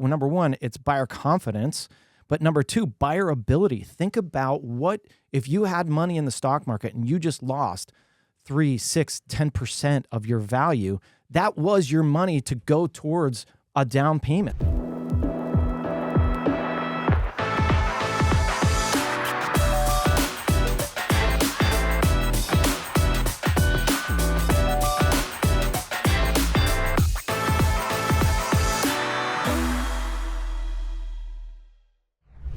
well, number one, it's buyer confidence, but number two, buyer ability. Think about what if you had money in the stock market and you just lost 3, 6, 10% of your value. That was your money to go towards a down payment.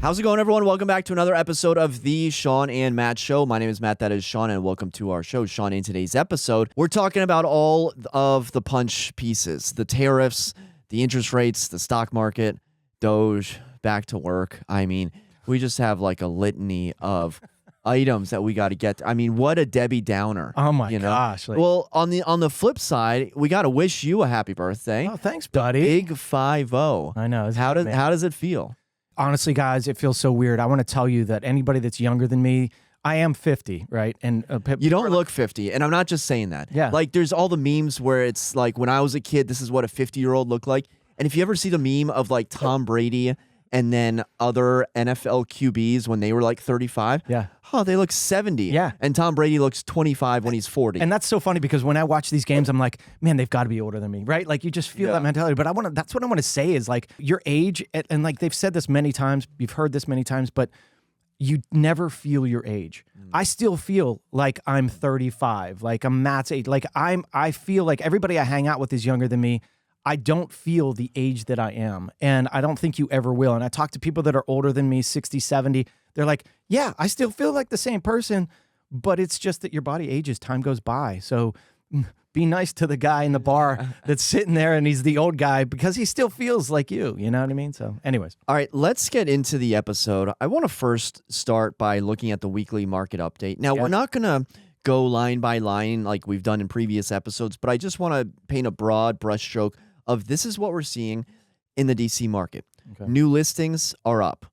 How's it going, everyone? Welcome back to another episode of the Shawn and Matt Show. My name is Matt, that is Shawn, and welcome to our show. Shawn, in today's episode, we're talking about all of the punch pieces, the tariffs, the interest rates, the stock market, Doge, back to work. I mean, we just have like a litany of items that we got to get to. I mean, what a Debbie Downer. Oh my gosh. Well, on the flip side, we got to wish you a happy birthday. Oh, thanks, buddy. Big 5-0. I know. How does it feel? Honestly, guys, it feels so weird. I want to tell you that anybody that's younger than me, I am 50, right? And you don't look 50, and I'm not just saying that. Yeah. Like, there's all the memes where it's like, when I was a kid, this is what a 50-year-old looked like. And if you ever see the meme of like Tom Brady and then other NFL QBs when they were like 35, they look 70. Yeah. And Tom Brady looks 25 when he's 40. And that's so funny because when I watch these games, I'm like, man, they've got to be older than me, right? Like you just feel that mentality. But that's what I want to say is like your age, and like they've said this many times, you've heard this many times, but you never feel your age. I still feel like I'm 35, like I'm Matt's age. Like I feel like everybody I hang out with is younger than me. I don't feel the age that I am, and I don't think you ever will. And I talk to people that are older than me, 60, 70. They're like, yeah, I still feel like the same person, but it's just that your body ages, time goes by. So be nice to the guy in the bar that's sitting there and he's the old guy because he still feels like you know what I mean? So anyways. All right, let's get into the episode. I want to first start by looking at the weekly market update. Now, we're not going to go line by line like we've done in previous episodes, but I just want to paint a broad brushstroke of this is what we're seeing in the DC market. Okay. New listings are up.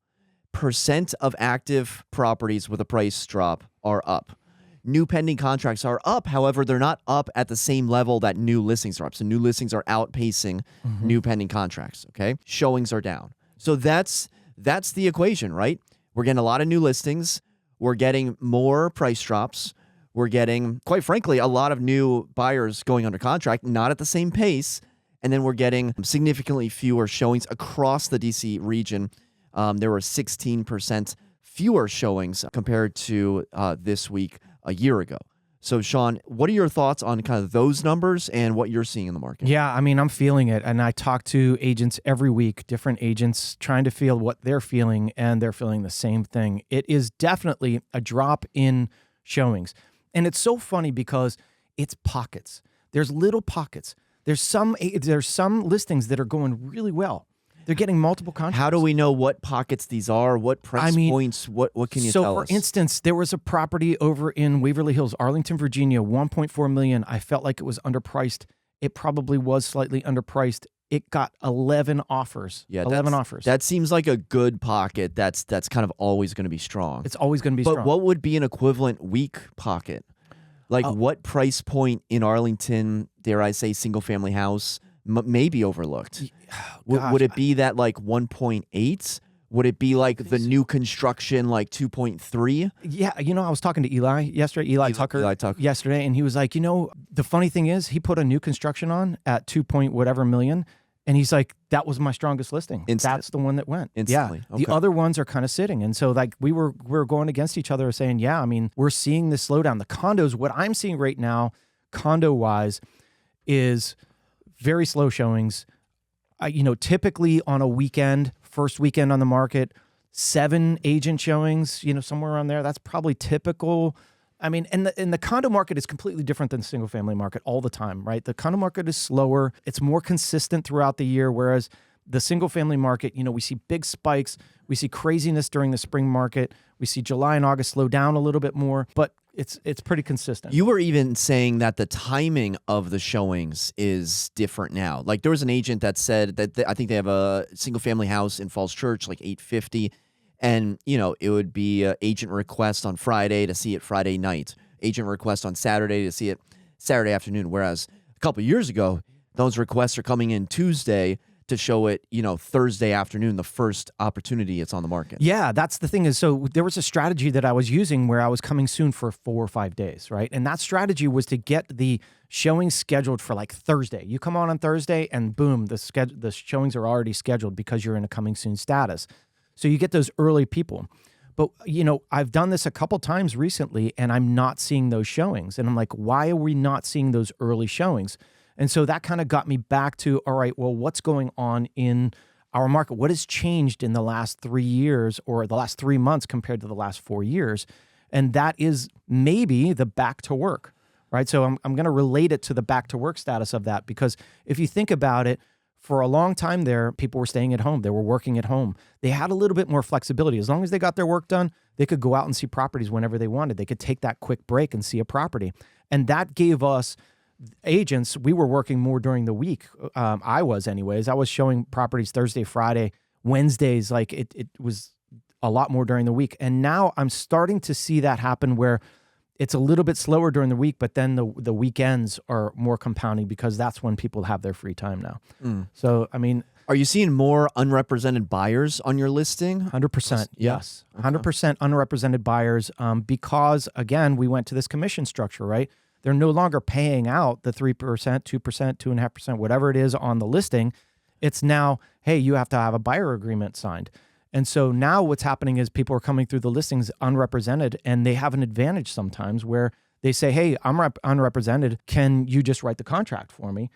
Percent of active properties with a price drop are up. New pending contracts are up. However, they're not up at the same level that new listings are up. So new listings are outpacing new pending contracts, okay? Showings are down. So that's the equation, right? We're getting a lot of new listings. We're getting more price drops. We're getting, quite frankly, a lot of new buyers going under contract, not at the same pace. And then we're getting significantly fewer showings across the DC region. There were 16% fewer showings compared to this week a year ago. So, Shawn, what are your thoughts on kind of those numbers and what you're seeing in the market? Yeah, I mean, I'm feeling it. And I talk to agents every week, different agents trying to feel what they're feeling, and they're feeling the same thing. It is definitely a drop in showings. And it's so funny because it's pockets. There's little pockets. There's some listings that are going really well. They're getting multiple contracts. How do we know what pockets these are? What price points? What can you tell us? So, for instance, there was a property over in Waverly Hills, Arlington, Virginia, $1.4 million. I felt like it was underpriced. It probably was slightly underpriced. It got 11 offers. Yeah, 11 offers. That seems like a good pocket. That's kind of always going to be strong. It's always going to be strong. But what would be an equivalent weak pocket? Like what price point in Arlington, dare I say, single-family house may be overlooked? Would it be that like 1.8? Would it be like the new construction like 2.3? Yeah, I was talking to Eli yesterday, Eli Tucker yesterday, and he was like, the funny thing is he put a new construction on at 2 point whatever million, and he's like, that was my strongest listing. That's the one that went. Instantly. Yeah. Okay. The other ones are kind of sitting. And so like we were going against each other saying, yeah, I mean, we're seeing this slowdown. The condos, what I'm seeing right now, condo-wise, is very slow showings. Typically on a weekend, first weekend on the market, 7 agent showings, somewhere around there. That's probably typical. I mean, and the condo market is completely different than the single family market all the time, right? The condo market is slower. It's more consistent throughout the year, whereas the single family market, we see big spikes. We see craziness during the spring market. We see July and August slow down a little bit more, but it's pretty consistent. You were even saying that the timing of the showings is different now. Like there was an agent that said that I think they have a single family house in Falls Church, like 850. And, it would be agent request on Friday to see it Friday night, agent request on Saturday to see it Saturday afternoon. Whereas a couple of years ago, those requests are coming in Tuesday to show it, Thursday afternoon, the first opportunity it's on the market. Yeah, that's the thing is, so there was a strategy that I was using where I was coming soon for 4 or 5 days, right? And that strategy was to get the showing scheduled for like Thursday. You come on Thursday and boom, the showings are already scheduled because you're in a coming soon status. So you get those early people. But, I've done this a couple times recently and I'm not seeing those showings. And I'm like, why are we not seeing those early showings? And so that kind of got me back to, all right, well, what's going on in our market? What has changed in the last 3 years or the last 3 months compared to the last 4 years? And that is maybe the back to work, right? So I'm going to relate it to the back to work status of that, because if you think about it, for a long time there, people were staying at home. They were working at home. They had a little bit more flexibility. As long as they got their work done, they could go out and see properties whenever they wanted. They could take that quick break and see a property. And that gave us agents, we were working more during the week. I was anyways. I was showing properties Thursday, Friday, Wednesdays. Like it was a lot more during the week. And now I'm starting to see that happen where it's a little bit slower during the week, but then the weekends are more compounding because that's when people have their free time now. So, I mean, are you seeing more unrepresented buyers on your listing? 100%. Yes. Okay. 100% unrepresented buyers. Because again, we went to this commission structure, right? They're no longer paying out the 3%, 2%, 2.5%, whatever it is on the listing. It's now, hey, you have to have a buyer agreement signed. And so now what's happening is people are coming through the listings unrepresented, and they have an advantage sometimes where they say, hey, I'm unrepresented. Can you just write the contract for me?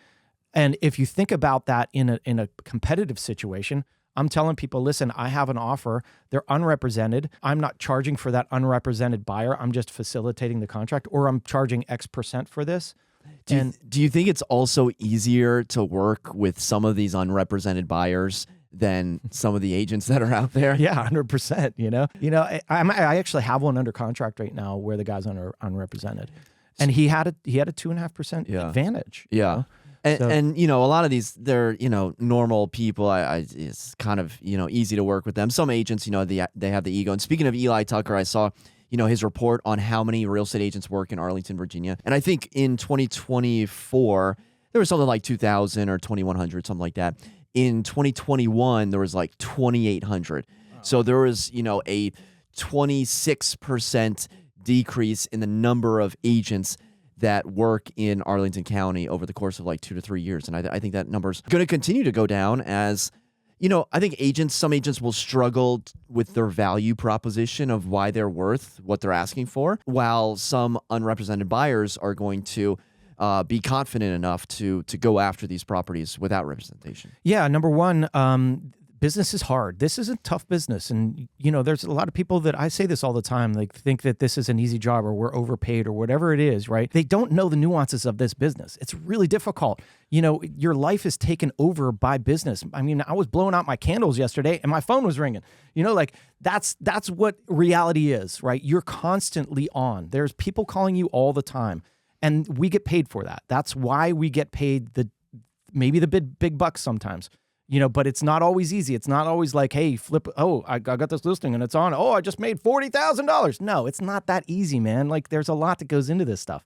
And if you think about that in a competitive situation, I'm telling people, listen, I have an offer. They're unrepresented. I'm not charging for that unrepresented buyer. I'm just facilitating the contract, or I'm charging X% for this. Do you think it's also easier to work with some of these unrepresented buyers than some of the agents that are out there? Yeah, 100%. I actually have one under contract right now where the guy's unrepresented, and he had a 2.5% advantage. Yeah. And a lot of these, they're, normal people. It's kind of, easy to work with them. Some agents, they have the ego. And speaking of Eli Tucker, I saw, his report on how many real estate agents work in Arlington, Virginia. And I think in 2024, there was something like 2,000 or 2,100, something like that. In 2021, there was like 2,800. Wow. So there was, a 26% decrease in the number of agents that work in Arlington County over the course of like 2 to 3 years. And I think that number's going to continue to go down as, I think some agents will struggle with their value proposition of why they're worth what they're asking for, while some unrepresented buyers are going to be confident enough to go after these properties without representation. Yeah, number one, business is hard. This is a tough business. And, there's a lot of people that I say this all the time, like think that this is an easy job or we're overpaid or whatever it is, right? They don't know the nuances of this business. It's really difficult. Your life is taken over by business. I mean, I was blowing out my candles yesterday and my phone was ringing. That's what reality is, right? You're constantly on. There's people calling you all the time. And we get paid for that. That's why we get paid maybe the big bucks sometimes. But it's not always easy. It's not always like, hey, flip. Oh, I got this listing and it's on. Oh, I just made $40,000. No, it's not that easy, man. Like there's a lot that goes into this stuff.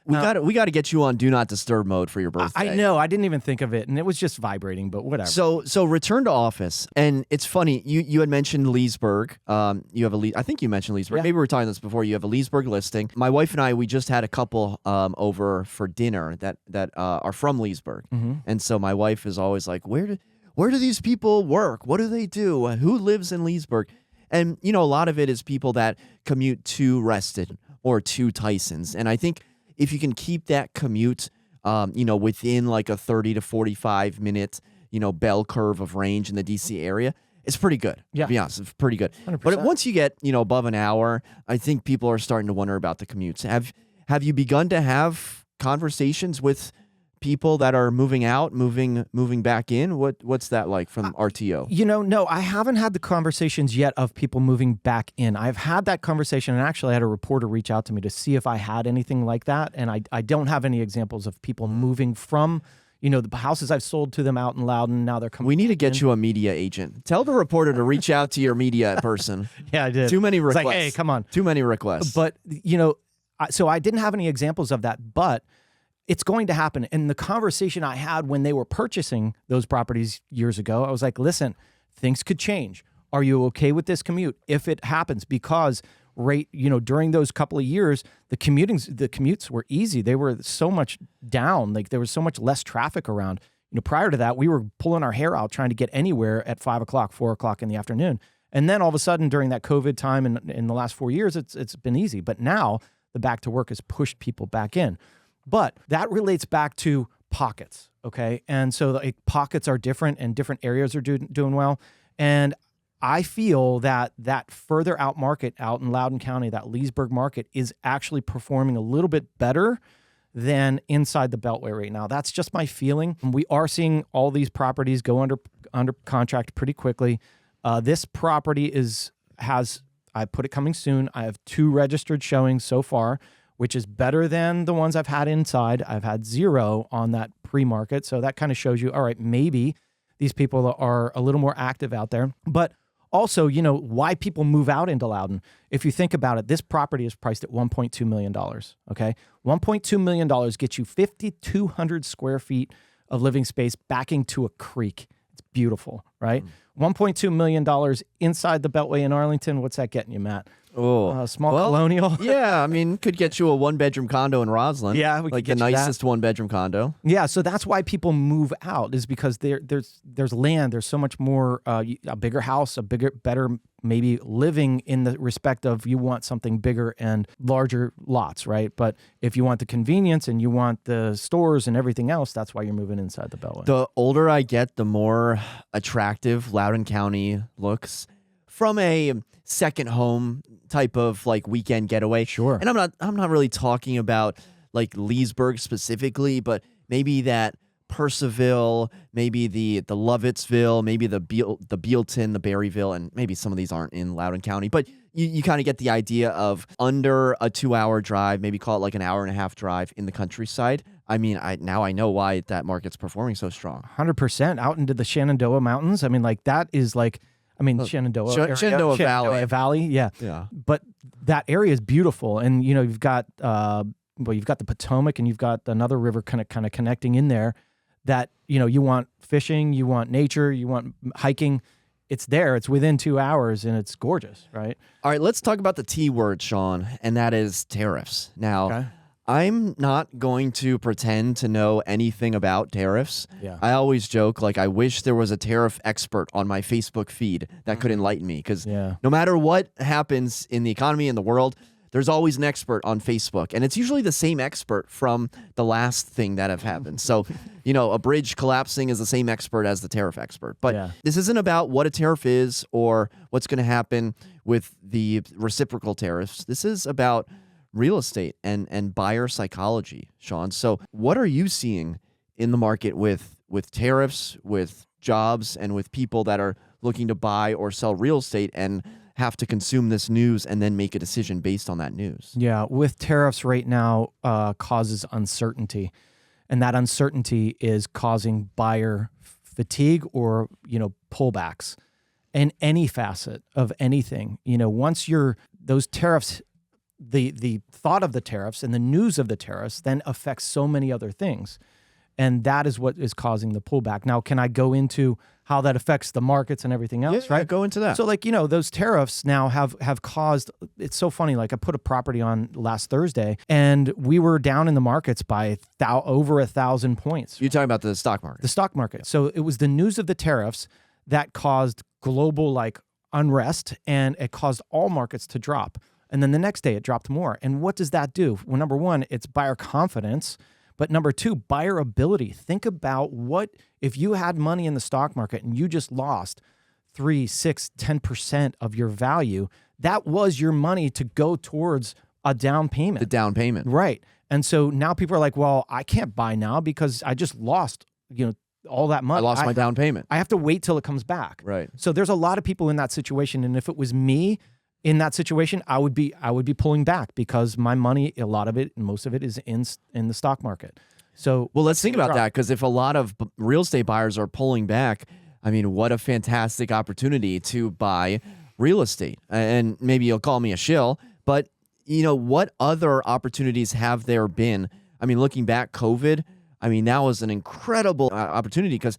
We got to get you on Do Not Disturb mode for your birthday. I know. I didn't even think of it, and it was just vibrating. But whatever. So return to office, and it's funny. You had mentioned Leesburg. You have I think you mentioned Leesburg. Yeah. Maybe we were talking this before. You have a Leesburg listing. My wife and I, we just had a couple over for dinner that are from Leesburg, and so my wife is always like, where do these people work? What do they do? Who lives in Leesburg? And a lot of it is people that commute to Reston or to Tysons, and I think if you can keep that commute, within like a 30 to 45 minute, bell curve of range in the DC area, it's pretty good. Yeah. To be honest, it's pretty good. 100%. But once you get, above an hour, I think people are starting to wonder about the commutes. Have you begun to have conversations with people that are moving out, moving back in? What's that like from RTO? No, I haven't had the conversations yet of people moving back in. I've had that conversation, and actually I had a reporter reach out to me to see if I had anything like that, and I don't have any examples of people moving from, the houses I've sold to them out in Loudon. Now they're coming. We need to get you a media agent. Tell the reporter to reach out to your media person. Yeah, I did. Too many requests. It's like, hey, come on. Too many requests. But, so I didn't have any examples of that, but it's going to happen. And the conversation I had when they were purchasing those properties years ago, I was like, listen, things could change. Are you okay with this commute if it happens? Because during those couple of years, the commutes were easy. They were so much down. Like there was so much less traffic around. Prior to that, we were pulling our hair out trying to get anywhere at 5 o'clock, 4 o'clock in the afternoon. And then all of a sudden during that COVID time and in the last 4 years, it's been easy. But now the back to work has pushed people back in. But that relates back to pockets, okay? And so pockets are different and different areas are doing well. And I feel that further out market out in Loudoun County, that Leesburg market is actually performing a little bit better than inside the Beltway right now. That's just my feeling. We are seeing all these properties go under contract pretty quickly. This property I put it coming soon. I have 2 registered showings so far, which is better than the ones I've had inside. I've had 0 on that pre-market. So that kind of shows you, all right, maybe these people are a little more active out there. But also, why people move out into Loudoun. If you think about it, this property is priced at $1.2 million, okay? $1.2 million gets you 5,200 square feet of living space backing to a creek. It's beautiful, right? $1.2 million inside the Beltway in Arlington. What's that getting you, Matt? Small colonial. Yeah, I mean, could get you a 1-bedroom condo in Roslyn. Yeah, we could get the nicest 1-bedroom condo. Yeah, so that's why people move out, is because there's land. There's so much more, a bigger house, better maybe living in the respect of you want something bigger and larger lots, right? But if you want the convenience and you want the stores and everything else, that's why you're moving inside the Beltway. The older I get, the more attractive Loudoun County looks from a second home type of like weekend getaway. Sure. And I'm not really talking about like Leesburg specifically, but maybe that Purcellville, maybe the Lovettsville, maybe the Bealton, the Berryville, and maybe some of these aren't in Loudoun County, but you kind of get the idea of under a 2-hour drive, maybe call it like an hour and a half drive in the countryside. I mean, now I know why that market's performing so strong. 100% out into the Shenandoah Mountains. I mean, like that is like, Shenandoah Valley. Yeah. But that area is beautiful. And, you've got the Potomac and you've got another river kind of connecting in there that, you want fishing, you want nature, you want hiking. It's there. It's within 2 hours and it's gorgeous, right? All right, let's talk about the T word, Shawn, and that is tariffs. Now, okay. I'm not going to pretend to know anything about tariffs. Yeah. I always joke, like, I wish there was a tariff expert on my Facebook feed that could enlighten me, because no matter what happens in the economy and the world, there's always an expert on Facebook, and it's usually the same expert from the last thing that have happened. So, a bridge collapsing is the same expert as the tariff expert. But this isn't about what a tariff is or what's going to happen with the reciprocal tariffs. This is about real estate and buyer psychology, Shawn. So what are you seeing in the market with tariffs, with jobs, and with people that are looking to buy or sell real estate and have to consume this news and then make a decision based on that news? Yeah, with tariffs right now causes uncertainty. And that uncertainty is causing buyer fatigue or, pullbacks in any facet of anything. Once those tariffs, the thought of the tariffs and the news of the tariffs then affects so many other things. And that is what is causing the pullback. Now, can I go into how that affects the markets and everything else, right? Go into that. So those tariffs now have caused, it's so funny, like I put a property on last Thursday and we were down in the markets by over 1,000 points. You're talking about the stock market. The stock market. So it was the news of the tariffs that caused global unrest, and it caused all markets to drop. And then the next day it dropped more. And what does that do? Well, number one, it's buyer confidence. But number two, buyer ability. Think about what if you had money in the stock market and you just lost 3, 6, 10% of your value. That was your money to go towards a down payment. The down payment. Right. And so now people are like, well, I can't buy now because I just lost, all that money. I lost my down payment. I have to wait till it comes back. Right. So there's a lot of people in that situation. And if it was me in that situation, I would be pulling back because my money, a lot of it, most of it is in the stock market. So, well, let's think about that, because if a lot of real estate buyers are pulling back, I mean, what a fantastic opportunity to buy real estate. And maybe you'll call me a shill, but what other opportunities have there been I mean, looking back, COVID, I mean, that was an incredible opportunity because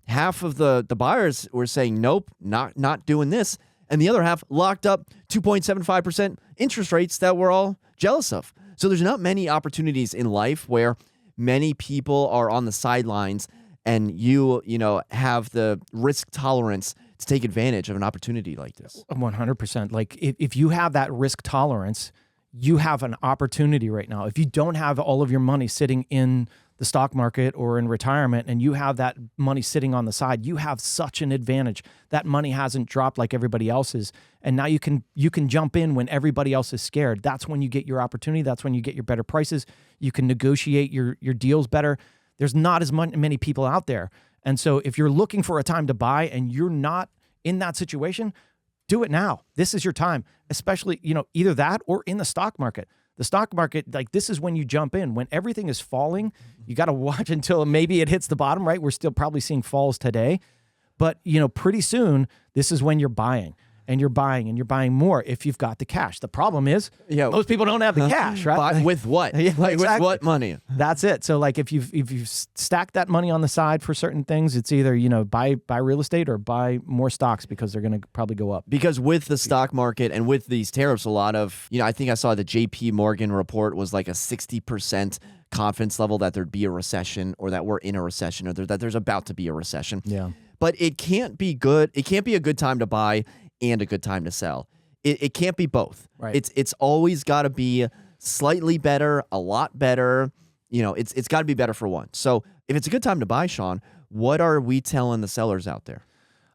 half of the buyers were saying, nope, not doing this. And the other half locked up 2.75% interest rates that we're all jealous of. So there's not many opportunities in life where many people are on the sidelines and you have the risk tolerance to take advantage of an opportunity like this. 100%. Like if you have that risk tolerance, you have an opportunity right now. If you don't have all of your money sitting in the stock market or in retirement and you have that money sitting on the side, you have such an advantage. That money hasn't dropped like everybody else's. And now you can jump in when everybody else is scared. That's when you get your opportunity. That's when you get your better prices. You can negotiate your deals better. There's not as many people out there. And so if you're looking for a time to buy and you're not in that situation, do it now. This is your time, especially, either that or in the stock market. The stock market, like this is when you jump in. When everything is falling, you got to watch until maybe it hits the bottom, right? We're still probably seeing falls today. But, pretty soon, this is when you're buying. And you're buying more if you've got the cash. The problem is most people don't have the cash, right? Buy with what? Yeah, like exactly. With what money? That's it. So like if you've stacked that money on the side for certain things, it's either, buy real estate or buy more stocks because they're going to probably go up. Because with the stock market and with these tariffs, a lot of, I think I saw the JP Morgan report was like a 60% confidence level that there'd be a recession or that we're in a recession or that there's about to be a recession. Yeah. But it can't be good. It can't be a good time to buy and a good time to sell. It can't be both. Right. It's always got to be slightly better, a lot better. It's got to be better for one. So if it's a good time to buy, Shawn, what are we telling the sellers out there?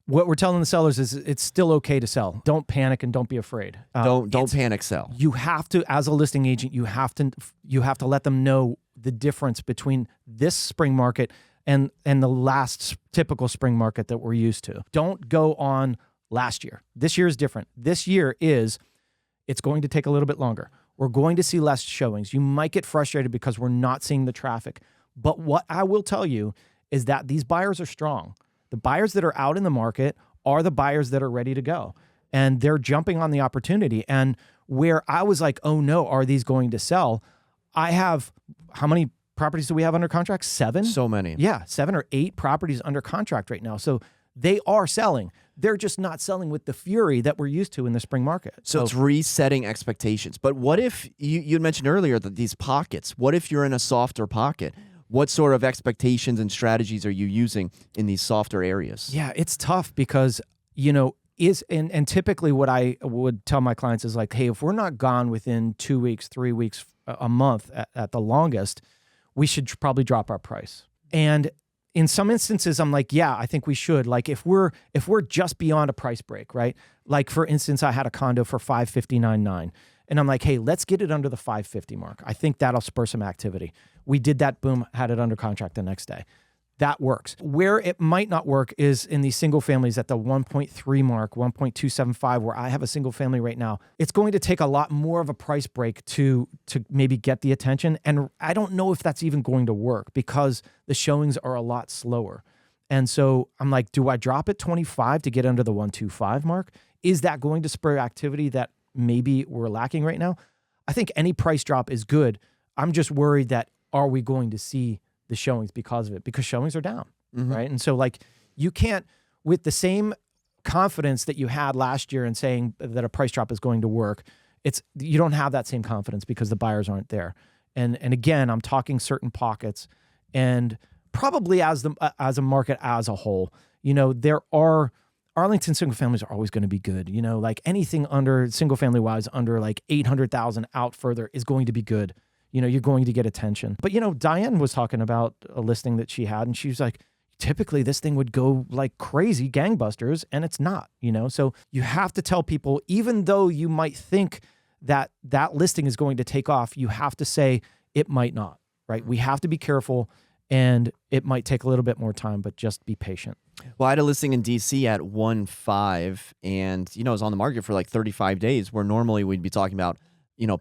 What we're telling the sellers is it's still okay to sell. Don't panic and don't be afraid. Don't panic sell. You have to, as a listing agent, you have to let them know the difference between this spring market and the last typical spring market that we're used to. Don't go on last year. This year is different. This year it's going to take a little bit longer. We're going to see less showings. You might get frustrated because we're not seeing the traffic. But what I will tell you is that these buyers are strong. The buyers that are out in the market are the buyers that are ready to go. And they're jumping on the opportunity. And where I was like, oh no, are these going to sell? I have, how many properties do we have under contract? 7? So many. Yeah, 7 or 8 properties under contract right now. So they are selling. They're just not selling with the fury that we're used to in the spring market. So it's resetting expectations. But what if, you had mentioned earlier that these pockets, what if you're in a softer pocket? What sort of expectations and strategies are you using in these softer areas? Yeah, it's tough because, and typically what I would tell my clients is like, hey, if we're not gone within 2 weeks, 3 weeks, a month at the longest, we should probably drop our price. And in some instances, I'm like, yeah, I think we should. Like if we're just beyond a price break, right? Like for instance, I had a condo for $559.9, and I'm like, hey, let's get it under the $550 mark. I think that'll spur some activity. We did that, boom, had it under contract the next day. That works. Where it might not work is in these single families at the 1.3 mark, 1.275, where I have a single family right now. It's going to take a lot more of a price break to maybe get the attention. And I don't know if that's even going to work because the showings are a lot slower. And so I'm like, do I drop it 25 to get under the 125 mark? Is that going to spur activity that maybe we're lacking right now? I think any price drop is good. I'm just worried that are we going to see the showings because of it, because showings are down, right? And so like you can't, with the same confidence that you had last year in saying that a price drop is going to work, you don't have that same confidence because the buyers aren't there. And again, I'm talking certain pockets and probably as a market as a whole, there are Arlington single families are always going to be good. Like anything under single family wise under like 800,000 out further is going to be good. You're going to get attention. But, Diane was talking about a listing that she had, and she was like, typically this thing would go like crazy gangbusters, and it's not, So you have to tell people, even though you might think that that listing is going to take off, you have to say it might not, right? We have to be careful, and it might take a little bit more time, but just be patient. Well, I had a listing in DC at 1.5, and, it was on the market for like 35 days, where normally we'd be talking about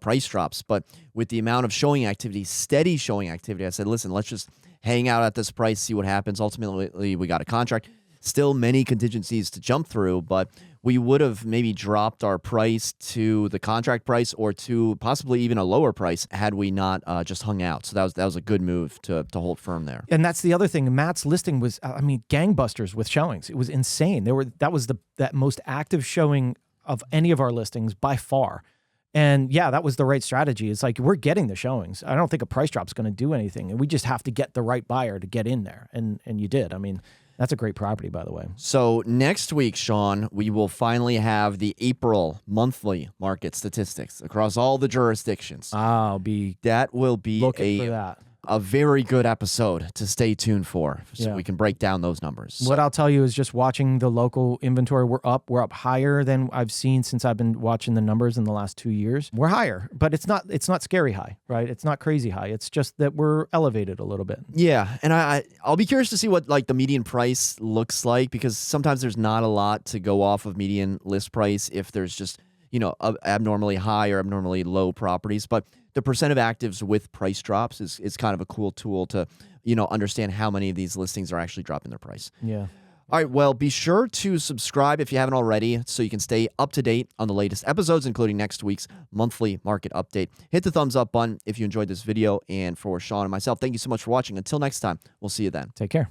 price drops. But with the amount of showing activity, steady showing activity, I said, listen, let's just hang out at this price, see what happens. Ultimately, we got a contract. Still many contingencies to jump through, but we would have maybe dropped our price to the contract price or to possibly even a lower price had we not just hung out. So that was a good move to hold firm there. And that's the other thing. Matt's listing was, I mean, gangbusters with showings. It was insane. That was that most active showing of any of our listings by far. And yeah, that was the right strategy. It's like, we're getting the showings. I don't think a price drop is going to do anything. And we just have to get the right buyer to get in there. And you did. I mean, that's a great property, by the way. So next week, Shawn, we will finally have the April monthly market statistics across all the jurisdictions. That will be looking for that. A very good episode to stay tuned for, so we can break down those numbers. What I'll tell you is just watching the local inventory, we're up higher than I've seen since I've been watching the numbers in the last 2 years. We're higher, but it's not scary high, right? It's not crazy high. It's just that we're elevated a little bit. Yeah, and I'll be curious to see what like the median price looks like, because sometimes there's not a lot to go off of median list price if there's just, abnormally high or abnormally low properties. But the percent of actives with price drops is kind of a cool tool to, understand how many of these listings are actually dropping their price. Yeah. All right, well, be sure to subscribe if you haven't already so you can stay up to date on the latest episodes, including next week's monthly market update. Hit the thumbs up button if you enjoyed this video. And for Shawn and myself, thank you so much for watching. Until next time, we'll see you then. Take care.